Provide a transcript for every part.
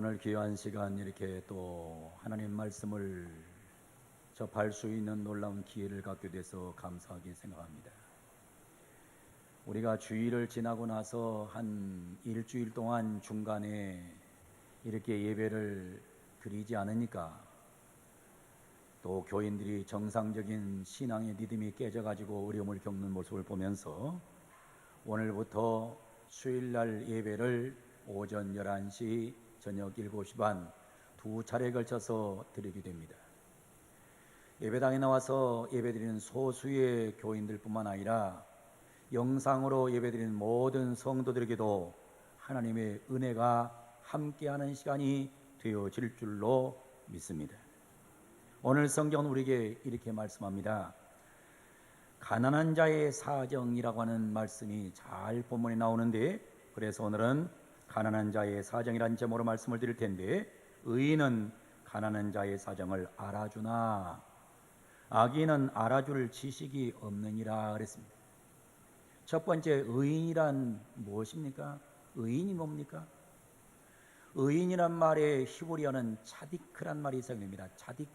오늘 귀한 시간 이렇게 또 하나님 말씀을 접할 수 있는 놀라운 기회를 갖게 돼서 감사하게 생각합니다. 우리가 주일을 지나고 나서 한 일주일 동안 중간에 이렇게 예배를 드리지 않으니까 또 교인들이 정상적인 신앙의 리듬이 깨져가지고 어려움을 겪는 모습을 보면서 오늘부터 수요일날 예배를 오전 11시, 저녁 7시 반 두 차례에 걸쳐서 드리게 됩니다. 예배당에 나와서 예배드리는 소수의 교인들뿐만 아니라 영상으로 예배드리는 모든 성도들에게도 하나님의 은혜가 함께하는 시간이 되어질 줄로 믿습니다. 오늘 성경은 우리에게 이렇게 말씀합니다. 가난한 자의 사정이라고 하는 말씀이 잘 본문에 나오는데, 그래서 오늘은 가난한 자의 사정이라는 제목으로 말씀을 드릴 텐데, 의인은 가난한 자의 사정을 알아주나 악인은 알아줄 지식이 없느니라 그랬습니다. 첫 번째, 의인이란 무엇입니까? 의인이 뭡니까? 의인이란 말에 히브리어는 차디크란 말이 사용됩니다. 차디크.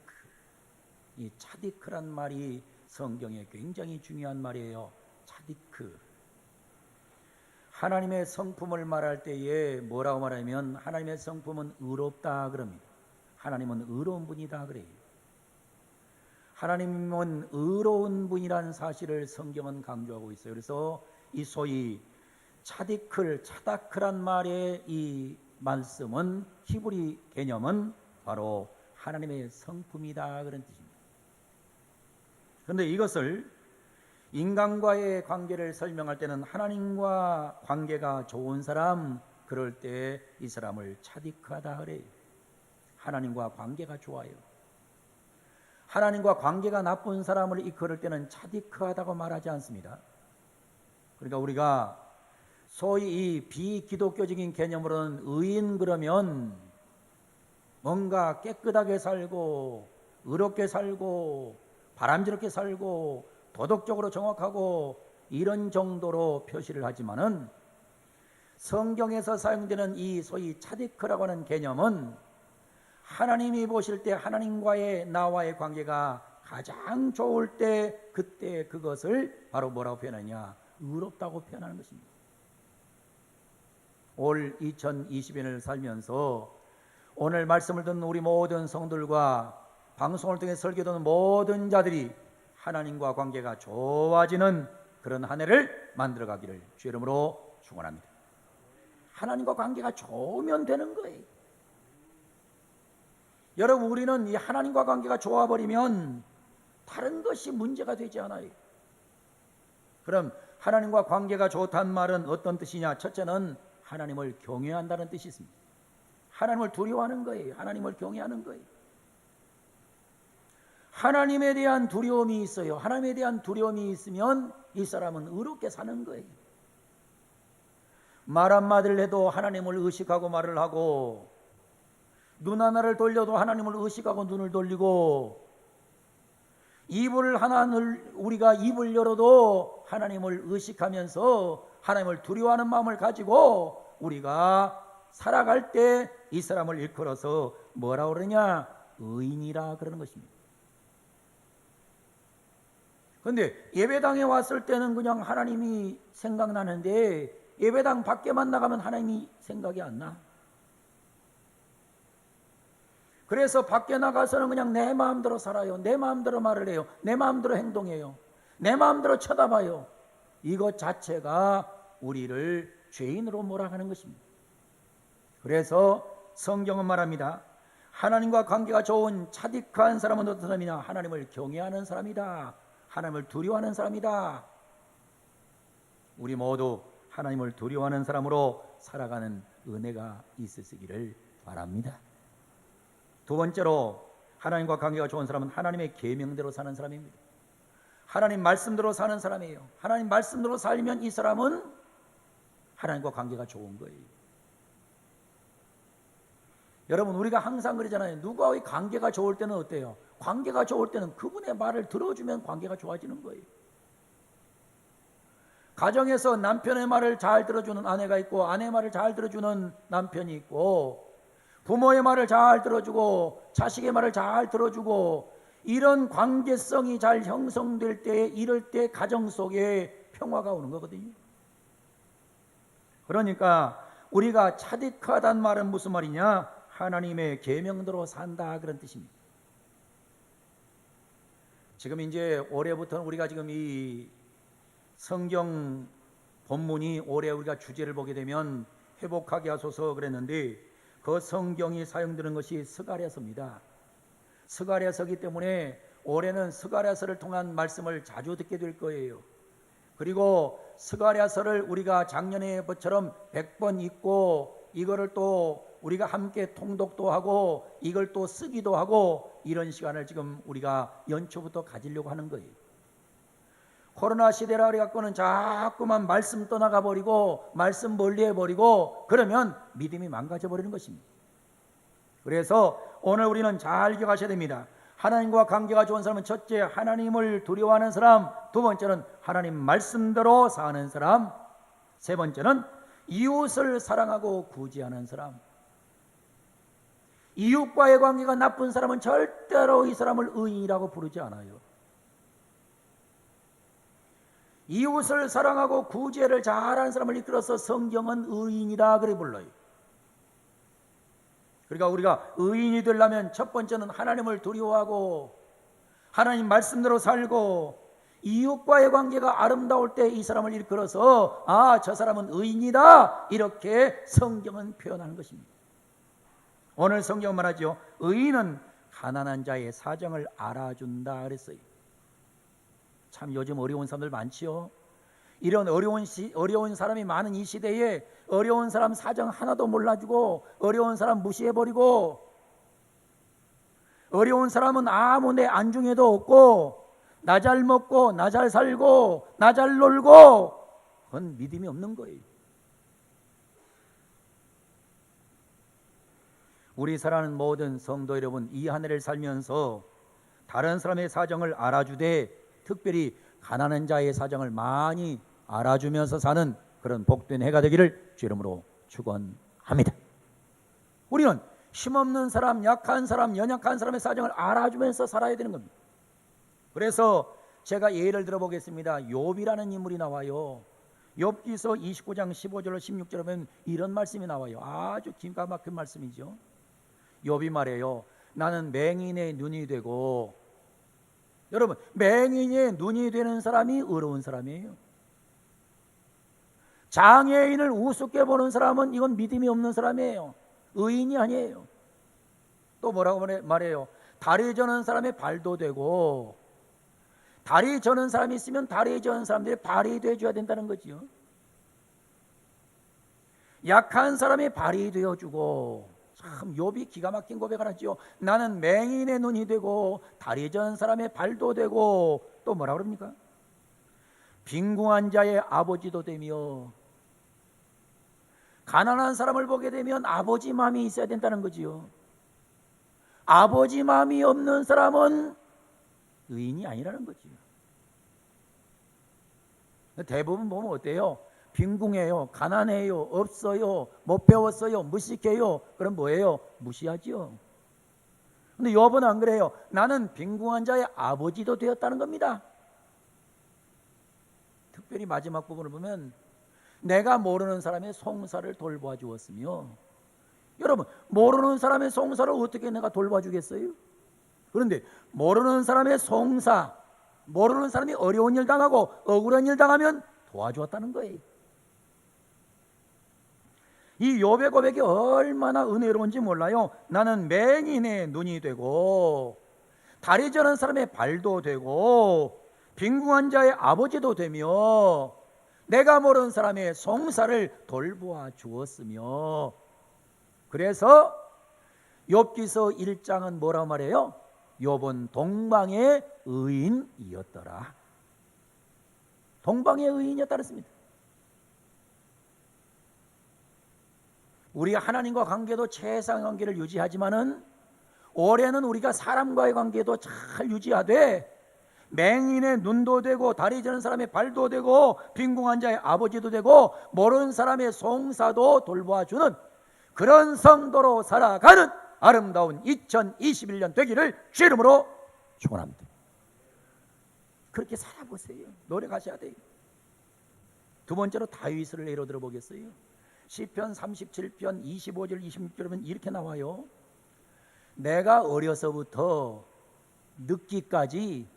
이 차디크란 말이 성경에 굉장히 중요한 말이에요. 차디크. 하나님의 성품을 말할 때에 뭐라고 말하면 하나님의 성품은 의롭다 그럽니다. 하나님은 의로운 분이다 그래요. 하나님은 의로운 분이라는 사실을 성경은 강조하고 있어요. 그래서 이 소위 차다크란 말의 이 말씀은 히브리 개념은 바로 하나님의 성품이다 그런 뜻입니다. 그런데 이것을 인간과의 관계를 설명할 때는 하나님과 관계가 좋은 사람, 그럴 때 이 사람을 차디크하다 그래요. 하나님과 관계가 좋아요. 하나님과 관계가 나쁜 사람을 이끌을 때는 차디크하다고 말하지 않습니다. 그러니까 우리가 소위 이 비기독교적인 개념으로는 의인 그러면 뭔가 깨끗하게 살고 의롭게 살고 바람직하게 살고 도덕적으로 정확하고 이런 정도로 표시를 하지만은 성경에서 사용되는 이 소위 차디크라고 하는 개념은 하나님이 보실 때 하나님과의 나와의 관계가 가장 좋을 때 그때 그것을 바로 뭐라고 표현하냐? 의롭다고 표현하는 것입니다. 올 2020년을 살면서 오늘 말씀을 듣는 우리 모든 성들과 방송을 통해 설교 듣는 모든 자들이 하나님과 관계가 좋아지는 그런 한 해를 만들어가기를 주의 이름으로 축원합니다. 하나님과 관계가 좋으면 되는 거예요. 여러분, 우리는 이 하나님과 관계가 좋아버리면 다른 것이 문제가 되지 않아요. 그럼 하나님과 관계가 좋다는 말은 어떤 뜻이냐? 첫째는 하나님을 경외한다는 뜻이 있습니다. 하나님을 두려워하는 거예요. 하나님을 경외하는 거예요. 하나님에 대한 두려움이 있어요. 하나님에 대한 두려움이 있으면 이 사람은 의롭게 사는 거예요. 말 한마디를 해도 하나님을 의식하고 말을 하고, 눈 하나를 돌려도 하나님을 의식하고 눈을 돌리고, 입을 하나를 우리가 입을 열어도 하나님을 의식하면서 하나님을 두려워하는 마음을 가지고 우리가 살아갈 때 이 사람을 일컬어서 뭐라고 그러냐? 의인이라 그러는 것입니다. 그런데 예배당에 왔을 때는 그냥 하나님이 생각나는데 예배당 밖에만 나가면 하나님이 생각이 안 나. 그래서 밖에 나가서는 그냥 내 마음대로 살아요. 내 마음대로 말을 해요. 내 마음대로 행동해요. 내 마음대로 쳐다봐요. 이것 자체가 우리를 죄인으로 몰아가는 것입니다. 그래서 성경은 말합니다. 하나님과 관계가 좋은 차디크한 사람은 어떤 사람이냐? 하나님을 경외하는 사람이다. 하나님을 두려워하는 사람이다. 우리 모두 하나님을 두려워하는 사람으로 살아가는 은혜가 있으시기를 바랍니다. 두 번째로 하나님과 관계가 좋은 사람은 하나님의 계명대로 사는 사람입니다. 하나님 말씀대로 사는 사람이에요. 하나님 말씀대로 살면 이 사람은 하나님과 관계가 좋은 거예요. 여러분, 우리가 항상 그러잖아요. 누구와의 관계가 좋을 때는 어때요? 관계가 좋을 때는 그분의 말을 들어주면 관계가 좋아지는 거예요. 가정에서 남편의 말을 잘 들어주는 아내가 있고 아내의 말을 잘 들어주는 남편이 있고, 부모의 말을 잘 들어주고 자식의 말을 잘 들어주고 이런 관계성이 잘 형성될 때, 이럴 때 가정 속에 평화가 오는 거거든요. 그러니까 우리가 차디크하다는 말은 무슨 말이냐? 하나님의 계명대로 산다, 그런 뜻입니다. 지금 이제 올해부터는 우리가 지금 이 성경 본문이 올해 우리가 주제를 보게 되면 회복하게 하소서 그랬는데, 그 성경이 사용되는 것이 스가랴서입니다. 스가랴서이기 때문에 올해는 스가랴서를 통한 말씀을 자주 듣게 될 거예요. 그리고 스가랴서를 우리가 작년에처럼 100번 읽고 이거를 또 우리가 함께 통독도 하고 이걸 또 쓰기도 하고 이런 시간을 지금 우리가 연초부터 가지려고 하는 거예요. 코로나 시대라 그래갖고는 자꾸만 말씀 떠나가 버리고 말씀 멀리 해버리고 그러면 믿음이 망가져 버리는 것입니다. 그래서 오늘 우리는 잘 기억하셔야 됩니다. 하나님과 관계가 좋은 사람은 첫째 하나님을 두려워하는 사람, 두 번째는 하나님 말씀대로 사는 사람, 세 번째는 이웃을 사랑하고 구제하는 사람. 이웃과의 관계가 나쁜 사람은 절대로 이 사람을 의인이라고 부르지 않아요. 이웃을 사랑하고 구제를 잘하는 사람을 이끌어서 성경은 의인이다 그래 불러요. 그러니까 우리가 의인이 되려면 첫 번째는 하나님을 두려워하고 하나님 말씀대로 살고 이웃과의 관계가 아름다울 때 이 사람을 일컬어서 아, 저 사람은 의인이다, 이렇게 성경은 표현하는 것입니다. 오늘 성경은 말하죠. 의인은 가난한 자의 사정을 알아준다 그랬어요. 참 요즘 어려운 사람들 많지요. 이런 어려운 사람이 많은 이 시대에 어려운 사람 사정 하나도 몰라주고 어려운 사람 무시해버리고 어려운 사람은 아무 내 안중에도 없고 나 잘 먹고 나 잘 살고 나 잘 놀고, 그건 믿음이 없는 거예요. 우리 사랑하는 모든 성도 여러분, 이 한 해를 살면서 다른 사람의 사정을 알아주되 특별히 가난한 자의 사정을 많이 알아주면서 사는 그런 복된 해가 되기를 주 이름으로 축원합니다. 우리는 힘없는 사람, 약한 사람, 연약한 사람의 사정을 알아주면서 살아야 되는 겁니다. 그래서 제가 예를 들어보겠습니다. 욥이라는 인물이 나와요. 욥기서 29장 15절로 16절에 보면 이런 말씀이 나와요. 아주 기가 막힌 말씀이죠. 욥이 말해요. 나는 맹인의 눈이 되고, 여러분, 맹인의 눈이 되는 사람이 의로운 사람이에요. 장애인을 우습게 보는 사람은 이건 믿음이 없는 사람이에요. 의인이 아니에요. 또 뭐라고 말해요? 다리 저는 사람의 발도 되고, 다리 저는 사람이 있으면 다리 저는 사람들이 발이 되어줘야 된다는 거지요. 약한 사람이 발이 되어주고, 참 욥이 기가 막힌 고백을 하죠. 나는 맹인의 눈이 되고 다리 전 사람의 발도 되고, 또 뭐라 그럽니까? 빈궁한 자의 아버지도 되며, 가난한 사람을 보게 되면 아버지 마음이 있어야 된다는 거지요. 아버지 마음이 없는 사람은 의인이 아니라는 거지요. 대부분 보면 어때요? 빈궁해요, 가난해요, 없어요, 못 배웠어요, 무식해요. 그럼 뭐예요? 무시하죠. 근데 욥은 안 그래요. 나는 빈궁한 자의 아버지도 되었다는 겁니다. 특별히 마지막 부분을 보면 내가 모르는 사람의 송사를 돌보아 주었으며, 여러분, 모르는 사람의 송사를 어떻게 내가 돌봐 주겠어요? 그런데 모르는 사람의 송사, 모르는 사람이 어려운 일 당하고 억울한 일 당하면 도와주었다는 거예요. 이 욥의 고백이 얼마나 은혜로운지 몰라요. 나는 맹인의 눈이 되고 다리 저는 사람의 발도 되고 빈궁한 자의 아버지도 되며 내가 모르는 사람의 송사를 돌보아 주었으며. 그래서 욥기서 1장은 뭐라고 말해요? 욥은 동방의 의인이었더라. 동방의 의인이었다 그랬습니다. 우리가 하나님과 관계도 최상의 관계를 유지하지만은 올해는 우리가 사람과의 관계도 잘 유지하되 맹인의 눈도 되고 다리 저는 사람의 발도 되고 빈궁한 자의 아버지도 되고 모르는 사람의 송사도 돌보아주는 그런 성도로 살아가는 아름다운 2021년 되기를 주 이름으로 축원합니다. 그렇게 살아보세요. 노력하셔야 돼요. 두 번째로 다윗을 예로 들어보겠어요. 시편 37편 25절 26절은 이렇게 나와요. 내가 어려서부터 늙기까지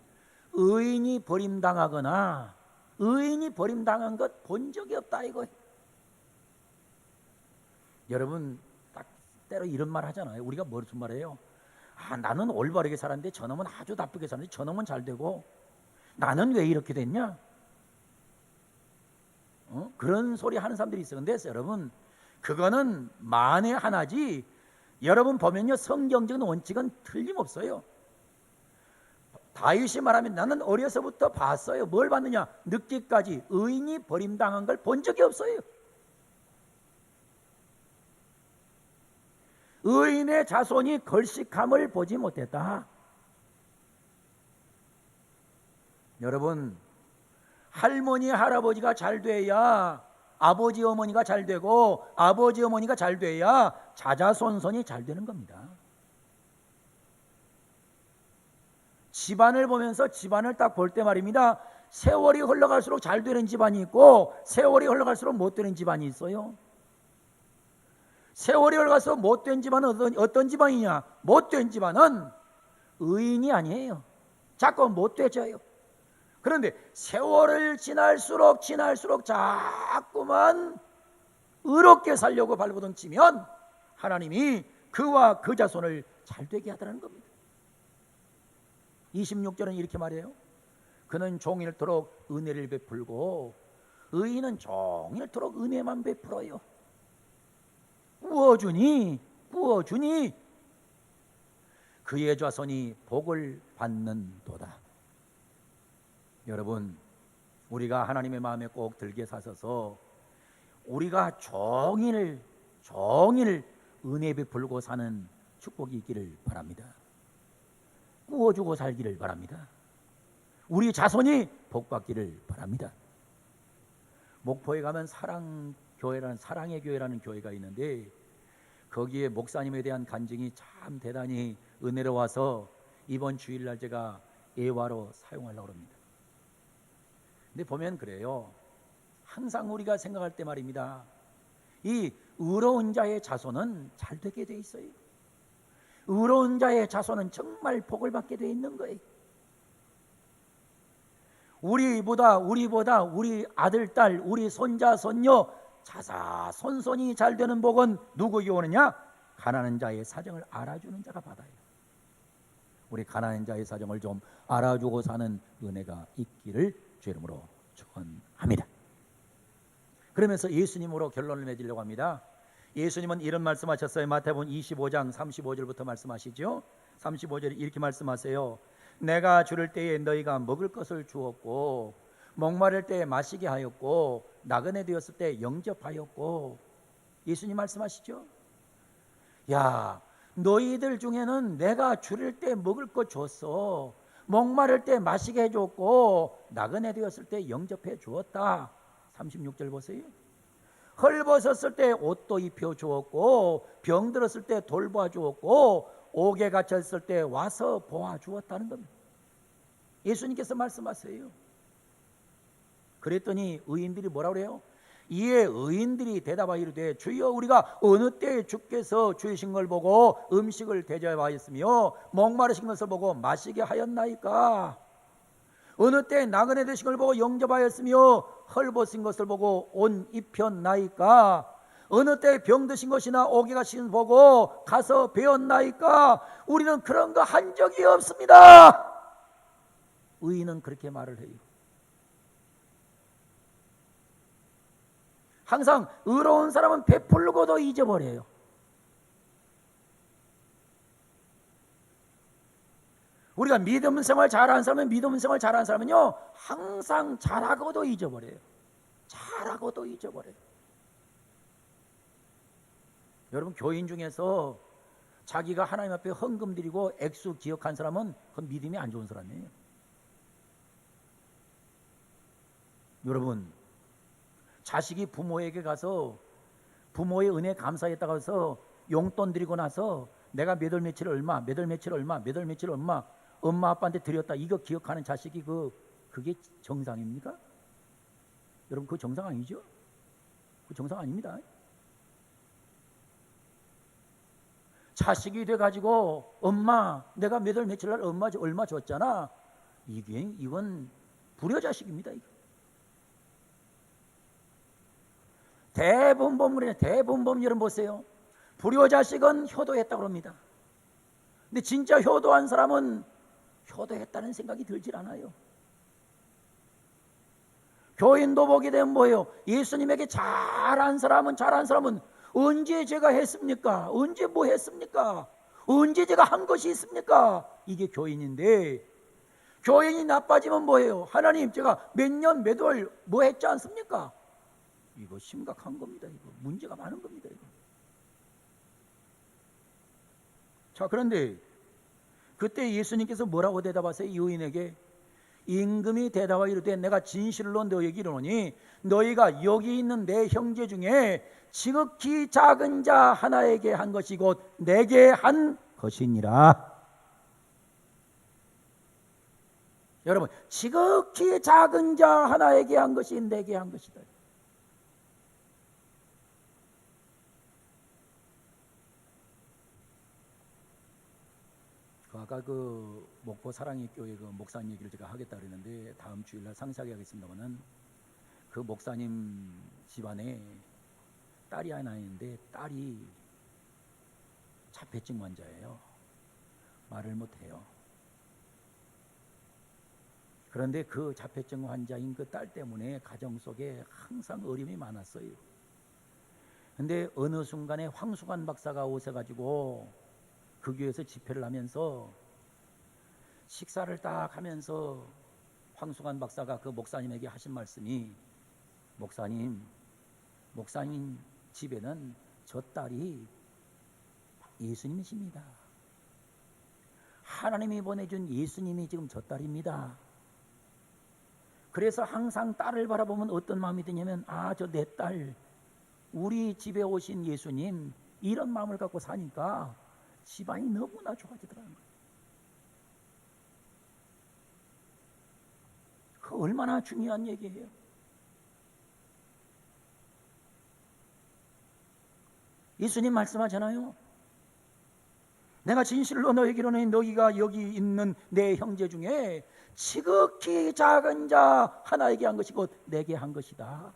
의인이 버림당하거나 의인이 버림당한 것 본 적이 없다 이거. 여러분 딱 때로 이런 말 하잖아요. 우리가 무슨 말해요? 나는 올바르게 살았는데 저놈은 아주 나쁘게 살았는데 저놈은 잘 되고 나는 왜 이렇게 됐냐? 그런 소리 하는 사람들이 있어요. 근데 여러분 그거는 만에 하나지. 여러분 보면요 성경적인 원칙은 틀림없어요. 다윗이 말하면 나는 어려서부터 봤어요. 뭘 봤느냐? 늙기까지 의인이 버림당한 걸 본 적이 없어요. 의인의 자손이 걸식함을 보지 못했다. 여러분 할머니 할아버지가 잘 돼야 아버지 어머니가 잘 되고 아버지 어머니가 잘 돼야 자자손손이 잘 되는 겁니다. 집안을 보면서 집안을 딱 볼 때 말입니다. 세월이 흘러갈수록 잘 되는 집안이 있고 세월이 흘러갈수록 못 되는 집안이 있어요. 세월이 흘러가서 못된 집안은 어떤 집안이냐? 못된 집안은 의인이 아니에요. 자꾸 못돼져요. 그런데 세월을 지날수록 자꾸만 의롭게 살려고 발버둥 치면 하나님이 그와 그 자손을 잘되게 하더라는 겁니다. 26절은 이렇게 말해요. 그는 종일토록 은혜를 베풀고 의인은 종일토록 은혜만 베풀어요. 구워주니 그의 자손이 복을 받는도다. 여러분 우리가 하나님의 마음에 꼭 들게 사셔서 우리가 종일 은혜 베풀고 사는 축복이 있기를 바랍니다. 구워주고 살기를 바랍니다. 우리 자손이 복받기를 바랍니다. 목포에 가면 사랑의 교회라는 교회가 있는데 거기에 목사님에 대한 간증이 참 대단히 은혜로워서 이번 주일날 제가 예화로 사용하려고 합니다. 근데 보면 그래요. 항상 우리가 생각할 때 말입니다. 이 의로운 자의 자손은 잘 되게 돼 있어요. 의로운 자의 자손은 정말 복을 받게 돼 있는 거예요. 우리보다 우리 아들, 딸, 우리 손자, 손녀 자자손손이 잘 되는 복은 누구에게 오느냐? 가난한 자의 사정을 알아주는 자가 받아요. 우리 가난한 자의 사정을 좀 알아주고 사는 은혜가 있기를 주 이름으로 축원합니다. 그러면서 예수님으로 결론을 맺으려고 합니다. 예수님은 이런 말씀하셨어요. 마태복음 25장 35절부터 말씀하시죠. 35절에 이렇게 말씀하세요. 내가 주를 때에 너희가 먹을 것을 주었고 목마를 때에 마시게 하였고 나그네 되었을 때 영접하였고. 예수님 말씀하시죠. 야, 너희들 중에는 내가 줄일 때 먹을 것 줬어. 목마를 때 마시게 해줬고 나그네 되었을 때 영접해 주었다. 36절 보세요. 헐벗었을 때 옷도 입혀 주었고 병들었을 때 돌봐 주었고 옥에 갇혔을 때 와서 보아 주었다는 겁니다. 예수님께서 말씀하세요. 그랬더니 의인들이 뭐라고 그래요? 이에 의인들이 대답하여 이르되 주여 우리가 어느 때에 주께서 주이신 걸 보고 음식을 대접하였으며 목마르신 것을 보고 마시게 하였나이까? 어느 때에 나그네 되신 걸 보고 영접하였으며 헐벗은 것을 보고 옷 입혔나이까? 어느 때에 병드신 것이나 옥에 가신 것을 보고 가서 배웠나이까? 우리는 그런 거 한 적이 없습니다. 의인은 그렇게 말을 해요. 항상 의로운 사람은 베풀고도 잊어버려요. 우리가 믿음 생활 잘하는 사람은요 항상 잘하고도 잊어버려요. 잘하고도 잊어버려요. 여러분 교인 중에서 자기가 하나님 앞에 헌금 드리고 액수 기억한 사람은 그건 믿음이 안 좋은 사람이에요. 여러분 자식이 부모에게 가서 부모의 은혜에 감사했다고 해서 용돈 드리고 나서 내가 몇 월 며칠 얼마, 몇 월 며칠 얼마, 몇 월 며칠 얼마 엄마 아빠한테 드렸다, 이거 기억하는 자식이 그게 정상입니까? 여러분, 그거 정상 아니죠? 그 정상 아닙니다. 자식이 돼가지고 엄마 내가 몇 월 며칠 날 엄마 얼마 줬잖아, 이건 불효자식입니다. 이거. 대부분 여러분 보세요. 불효자식은 효도했다고 합니다. 근데 진짜 효도한 사람은 효도했다는 생각이 들질 않아요. 교인도 보게 되면 뭐예요? 예수님에게 잘한 사람은 언제 제가 했습니까? 언제 뭐 했습니까? 언제 제가 한 것이 있습니까? 이게 교인인데, 교인이 나빠지면 뭐예요? 하나님 제가 몇 년 몇 월 뭐 했지 않습니까? 이거 심각한 겁니다. 이거 문제가 많은 겁니다. 이거. 자, 그런데 그때 예수님께서 뭐라고 대답하세요? 여인에게 임금이 대답하여 이르되 내가 진실로 너희에게 이르노니 너희가 여기 있는 내 형제 중에 지극히 작은 자 하나에게 한 것이 곧 내게 한 것이니라. 여러분, 지극히 작은 자 하나에게 한 것이 내게 한 것이다. 아까 그 목포 사랑의 교회 그 목사님 얘기를 제가 하겠다 그랬는데 다음 주일날 상세하게 하겠습니다만은, 그 목사님 집안에 딸이 하나 있는데 딸이 자폐증 환자예요. 말을 못해요. 그런데 그 자폐증 환자인 그 딸 때문에 가정 속에 항상 어려움이 많았어요. 근데 어느 순간에 황수관 박사가 오셔가지고 그 교회에서 집회를 하면서 식사를 딱 하면서 황수관 박사가 그 목사님에게 하신 말씀이, 목사님 집에는 저 딸이 예수님이십니다. 하나님이 보내준 예수님이 지금 저 딸입니다. 그래서 항상 딸을 바라보면 어떤 마음이 드냐면, 저 내 딸, 우리 집에 오신 예수님, 이런 마음을 갖고 사니까 집안이 너무나 좋아지더라는 거예요. 그 얼마나 중요한 얘기예요. 예수님 말씀하잖아요. 내가 진실로 너희에게 이르노니 너희가 여기 있는 내 형제 중에 지극히 작은 자 하나에게 한 것이 곧 내게 한 것이다.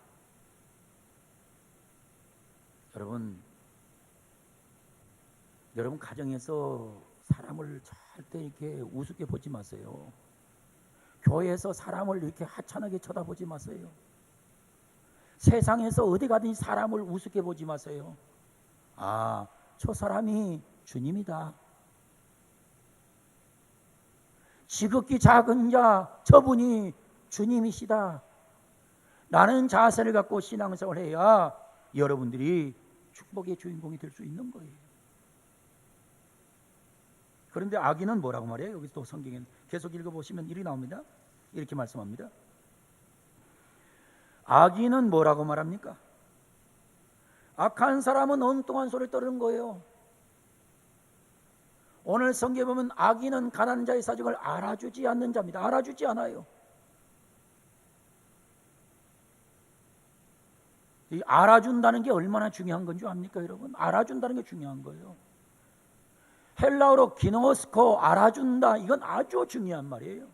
여러분 가정에서 사람을 절대 이렇게 우습게 보지 마세요. 교회에서 사람을 이렇게 하찮게 쳐다보지 마세요. 세상에서 어디 가든지 사람을 우습게 보지 마세요. 저 사람이 주님이다. 지극히 작은 자, 저분이 주님이시다. 라는 자세를 갖고 신앙생활을 해야 여러분들이 축복의 주인공이 될 수 있는 거예요. 그런데 악인은 뭐라고 말해요? 여기 또 성경에 계속 읽어보시면 이렇게 나옵니다. 이렇게 말씀합니다. 악인은 뭐라고 말합니까? 악한 사람은 엉뚱한 소리를 떠르는 거예요. 오늘 성경에 보면 악인은 가난한 자의 사정을 알아주지 않는 자입니다. 알아주지 않아요. 이 알아준다는 게 얼마나 중요한 건 줄 압니까, 여러분? 알아준다는 게 중요한 거예요. 헬라어로 기노스코, 알아준다, 이건 아주 중요한 말이에요.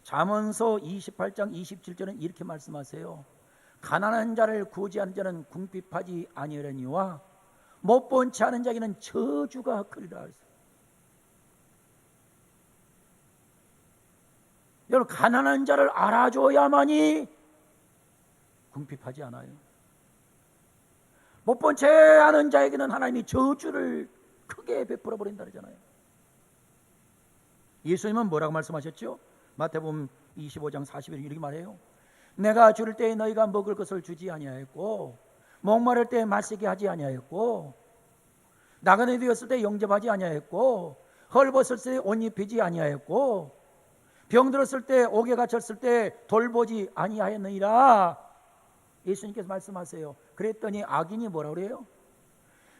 잠언서 28장 27절은 이렇게 말씀하세요. 가난한 자를 구제하는 자는 궁핍하지 아니하려니와 못 본 채 하는 자에게는 저주가 크리라. 여러분, 가난한 자를 알아줘야만이 궁핍하지 않아요. 못 본 채 하는 자에게는 하나님이 저주를 크게 베풀어 버린다 그러잖아요. 예수님은 뭐라고 말씀하셨죠? 마태복음 25장 40절 이렇게 말해요. 내가 줄일 때에 너희가 먹을 것을 주지 아니하였고, 목마를 때에 마시게 하지 아니하였고, 나그네 되었을 때 영접하지 아니하였고, 헐벗을 때 옷 입히지 아니하였고, 병들었을 때 옥에 갇혔을 때 돌보지 아니하였느니라. 예수님께서 말씀하세요. 그랬더니 악인이 뭐라 그래요?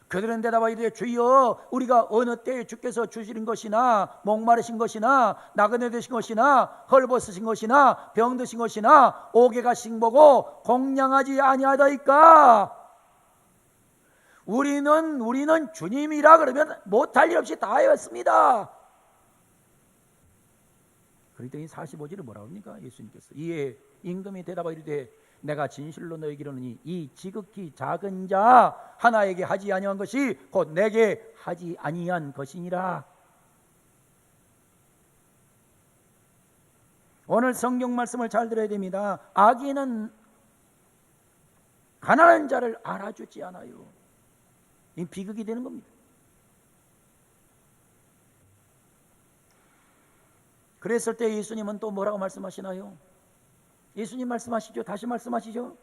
그들은 대답하여 이르되 주여 우리가 어느 때에 주께서 주시는 것이나 목마르신 것이나 나그네 되신 것이나 헐벗으신 것이나 병드신 것이나 옥에 가신 보고 공양하지 아니하다이까. 우리는 주님이라 그러면 못할 일 없이 다 하였습니다. 그랬더니 45절에 뭐라고 합니까? 예수님께서 이에 임금이 대답하여 이르되 내가 진실로 너에게 이르노니 이 지극히 작은 자 하나에게 하지 아니한 것이 곧 내게 하지 아니한 것이니라. 오늘 성경 말씀을 잘 들어야 됩니다. 악인은 가난한 자를 알아주지 않아요. 이 비극이 되는 겁니다. 그랬을 때 예수님은 또 뭐라고 말씀하시나요? 예수님 말씀하시죠. 다시 말씀하시죠.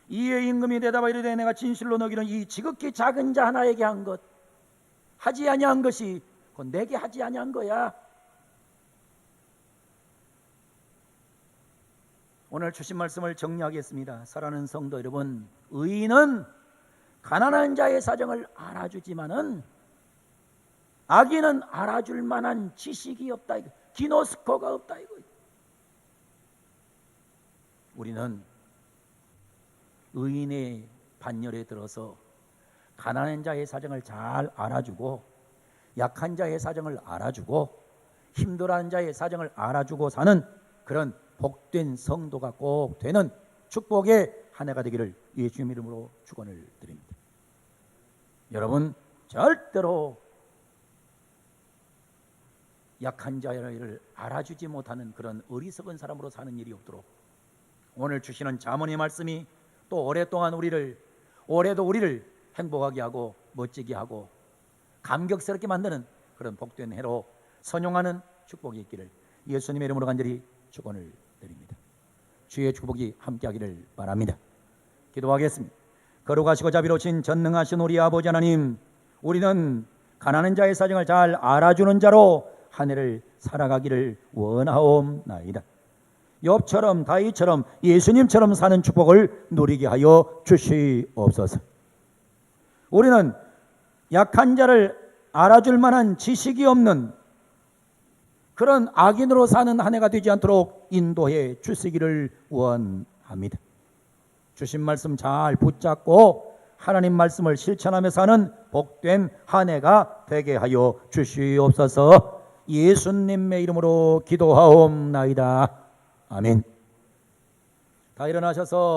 이에 임금이 대답하여 이르되 내가 진실로 너기는 이 지극히 작은 자 하나에게 한 것 하지 아니한 것이 곧 내게 하지 아니한 거야. 오늘 주신 말씀을 정리하겠습니다. 사랑하는 성도 여러분, 의인은 가난한 자의 사정을 알아주지만은 악인은 알아줄 만한 지식이 없다. 기노스코가 없다. 이거. 우리는 의인의 반열에 들어서 가난한 자의 사정을 잘 알아주고 약한 자의 사정을 알아주고 힘들어하는 자의 사정을 알아주고 사는 그런 복된 성도가 꼭 되는 축복의 한 해가 되기를 예수님 이름으로 축원을 드립니다. 여러분 절대로 약한 자를 알아주지 못하는 그런 어리석은 사람으로 사는 일이 없도록 오늘 주시는 잠언의 말씀이 또 오랫동안 올해도 우리를 행복하게 하고 멋지게 하고 감격스럽게 만드는 그런 복된 해로 선용하는 축복이 있기를 예수님의 이름으로 간절히 축원을 드립니다. 주의 축복이 함께하기를 바랍니다. 기도하겠습니다. 거룩하시고 자비로우신 전능하신 우리 아버지 하나님, 우리는 가난한 자의 사정을 잘 알아주는 자로 한 해를 살아가기를 원하옵나이다. 욥처럼 다윗처럼 예수님처럼 사는 축복을 누리게 하여 주시옵소서. 우리는 약한 자를 알아줄 만한 지식이 없는 그런 악인으로 사는 한 해가 되지 않도록 인도해 주시기를 원합니다. 주신 말씀 잘 붙잡고 하나님 말씀을 실천하며 사는 복된 한 해가 되게 하여 주시옵소서. 예수님의 이름으로 기도하옵나이다. 아멘. 다 일어나셔서